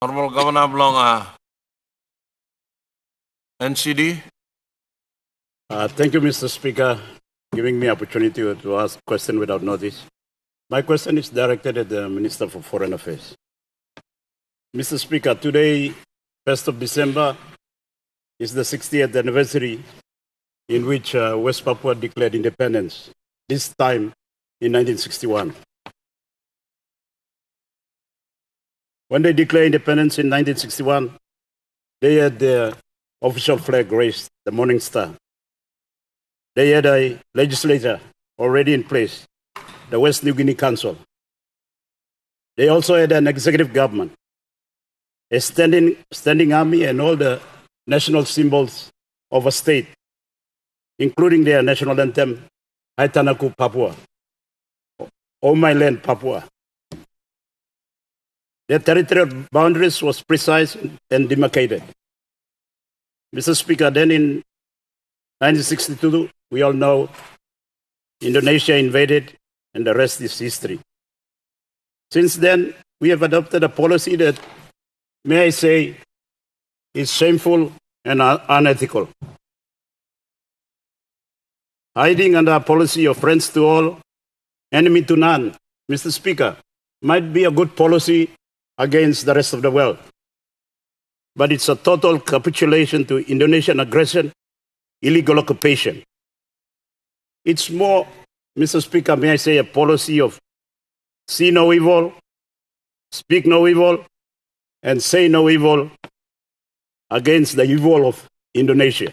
Honorable Governor Blong, NCD. Thank you, Mr. Speaker, giving me opportunity to ask a question without notice. My question is directed at the Minister for Foreign Affairs. Mr. Speaker, today, 1st of December, is the 60th anniversary in which West Papua declared independence, this time in 1961. When they declared independence in 1961, they had their official flag raised, the Morning Star. They had a legislature already in place, the West New Guinea Council. They also had an executive government, a standing army, and all the national symbols of a state, including their national anthem, Haitanaku Papua, O My Land Papua. Their territorial boundaries was precise and demarcated. Mr. Speaker, then in 1962, we all know Indonesia invaded, and the rest is history. Since then, we have adopted a policy that, may I say, is shameful and unethical. Hiding under a policy of friends to all, enemy to none, Mr. Speaker, might be a good policy against the rest of the world. But it's a total capitulation to Indonesian aggression, illegal occupation. It's more, Mr. Speaker, may I say, a policy of see no evil, speak no evil, and say no evil against the evil of Indonesia.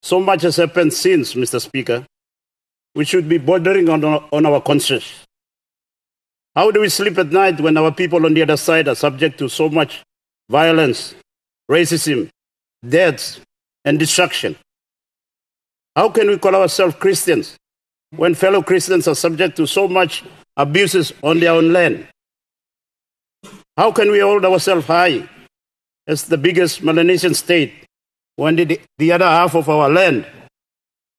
So much has happened since, Mr. Speaker. We should be bordering on our conscience. How do we sleep at night when our people on the other side are subject to so much violence, racism, deaths, and destruction? How can we call ourselves Christians when fellow Christians are subject to so much abuses on their own land? How can we hold ourselves high as the biggest Melanesian state when the other half of our land,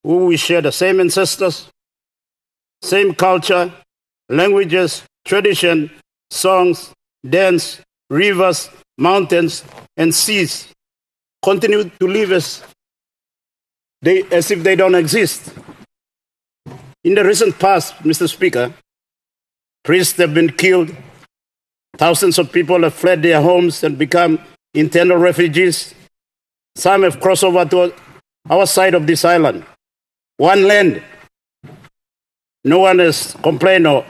who we share the same ancestors, same culture, languages, tradition, songs, dance, rivers, mountains, and seas, continue to live as if they don't exist? In the recent past, Mr. Speaker, priests have been killed, thousands of people have fled their homes and become internal refugees. Some have crossed over to our side of this island. One land. No one has complained or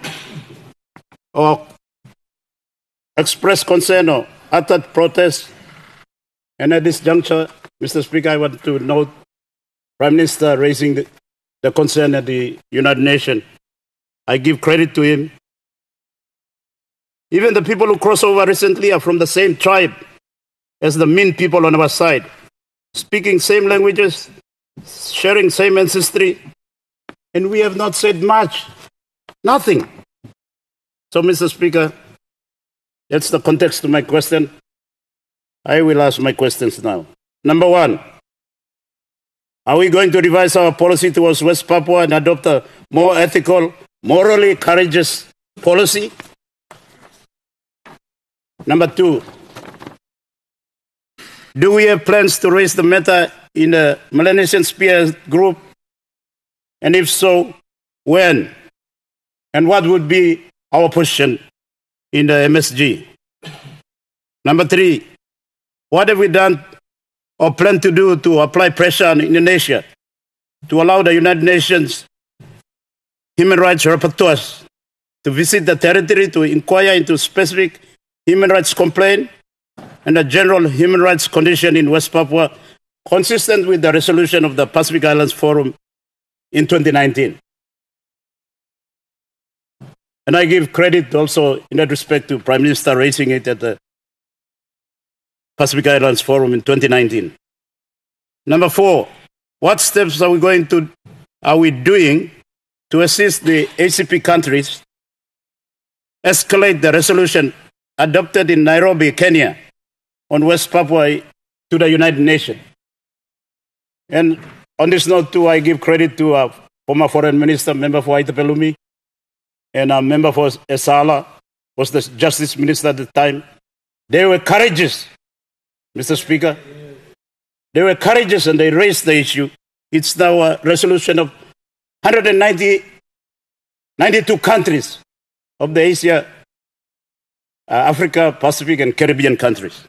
expressed concern or uttered protest. And at this juncture, Mr. Speaker, I want to note Prime Minister raising the concern at the United Nations. I give credit to him. Even the people who crossed over recently are from the same tribe as the Min people on our side, speaking same languages, sharing same ancestry, and we have not said much, nothing. So, Mr. Speaker, that's the context to my question. I will ask my questions now. Number one, are we going to revise our policy towards West Papua and adopt a more ethical, morally courageous policy? Number two, do we have plans to raise the matter in the Melanesian Sphere group? And if so, when? And what would be our position in the MSG? Number three, what have we done or plan to do to apply pressure on Indonesia to allow the United Nations human rights rapporteurs to visit the territory to inquire into specific human rights complaint and the general human rights condition in West Papua, consistent with the resolution of the Pacific Islands Forum in 2019. And I give credit also in that respect to Prime Minister raising it at the Pacific Islands Forum in 2019. Number four, what steps are we doing to assist the ACP countries escalate the resolution adopted in Nairobi, Kenya, on West Papua to the United Nations? And on this note, too, I give credit to our former Foreign Minister, member for Haitapelumi, and our member for Esala, was the Justice Minister at the time, They were courageous, Mr. Speaker. They were courageous and they raised the issue. It's now a resolution of 192 countries of the Asia, Africa, Pacific, and Caribbean countries.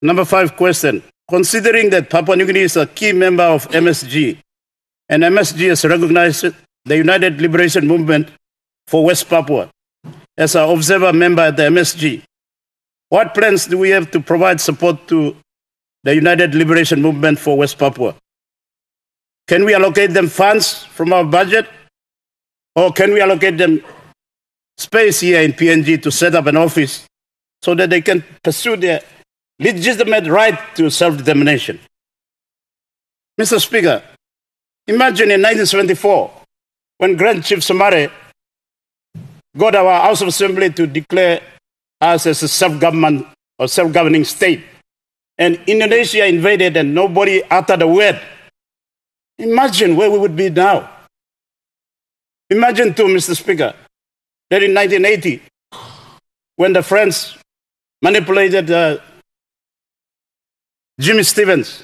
Number 5 question. Considering that Papua New Guinea is a key member of MSG, and MSG has recognized the United Liberation Movement for West Papua as an observer member at the MSG, what plans do we have to provide support to the United Liberation Movement for West Papua? Can we allocate them funds from our budget? Or can we allocate them space here in PNG to set up an office so that they can pursue their legitimate right to self-determination? Mr. Speaker, imagine in 1974, when Grand Chief Somare got our House of Assembly to declare us as a self-government or self-governing state, and Indonesia invaded and nobody uttered a word. Imagine where we would be now. Imagine too, Mr. Speaker, that in 1980, when the French manipulated Jimmy Stevens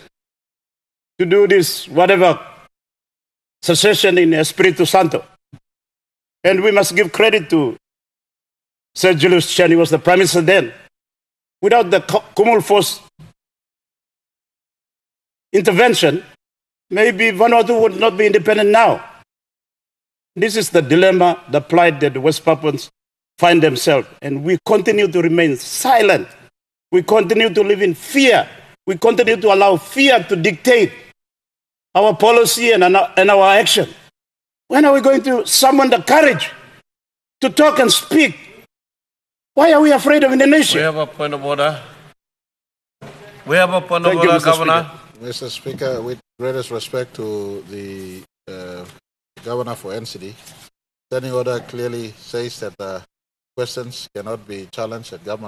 to do this, whatever, secession in Espiritu Santo. And we must give credit to Sir Julius Chen, he was the Prime Minister then. Without the Kumul Force intervention, maybe Vanuatu would not be independent now. This is the dilemma, the plight that the West Papuans find themselves. And we continue to remain silent. We continue to live in fear. We continue to allow fear to dictate our policy and our action. When are we going to summon the courage to talk and speak? Why are we afraid of Indonesia? We have a point of order. We have a point of Thank you, order, Mr. Governor. Mr. Speaker, with greatest respect to the Governor for NCD, standing order clearly says that questions cannot be challenged at government.